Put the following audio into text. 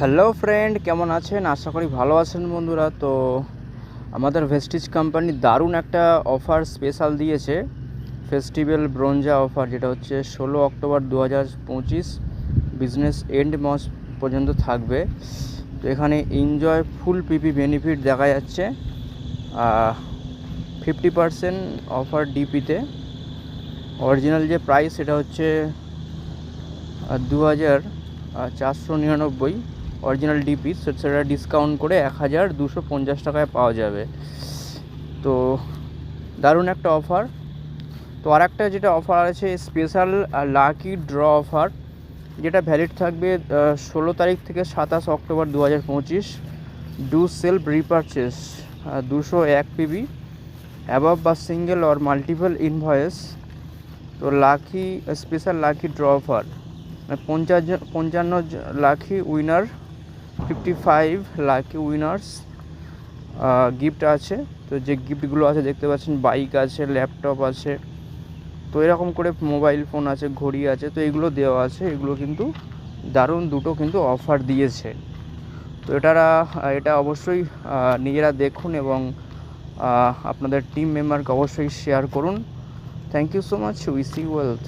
Hello friend, কেমন আছেন? আশা করি ভালো আছেন বন্ধুরা। তো আমাদের ভেস্টিজ কোম্পানি দারুণ একটা অফার স্পেশাল দিয়েছে, ফেস্টিভ্যাল ব্রোঞ্জা অফার, যেটা হচ্ছে 16 অক্টোবর 2025 বিজনেস এন্ড মাস পর্যন্ত থাকবে। তো এখানে এনজয় ফুল পিপি বেনিফিট দেখা যাচ্ছে, 50% অফার ডিপিতে। অরিজিনাল যে প্রাইস সেটা হচ্ছে 2499 অরিজিনাল ডিপি, সেটা ডিসকাউন্ট করে 1250 টাকায় পাওয়া যাবে। তো দারুণ একটা অফার। তো আর একটা যেটা অফার আছে, স্পেশাল লাকি ড্র অফার, যেটা ভ্যালিড থাকবে 16 তারিখ থেকে 27 October 2025। Do self repurchase 201 PB above বা সিঙ্গেল অর মাল্টিপল ইনভয়েস। তো lucky special lucky draw offer 55 lucky winner, 55 lucky winners gift আছে। তো যে গিফটগুলো আছে দেখতে পাচ্ছেন, বাইক আছে, ল্যাপটপ আছে, তো এরকম করে মোবাইল ফোন আছে, ঘড়ি আছে, তো এগুলো দেওয়া আছে। এগুলো কিন্তু দারুণ দুটো কিন্তু অফার দিয়েছে। তো এটা অবশ্যই নিজেরা দেখুন এবং আপনাদের টিম মেম্বারকে অবশ্যই শেয়ার করুন। Thank you so much, wish you wealth.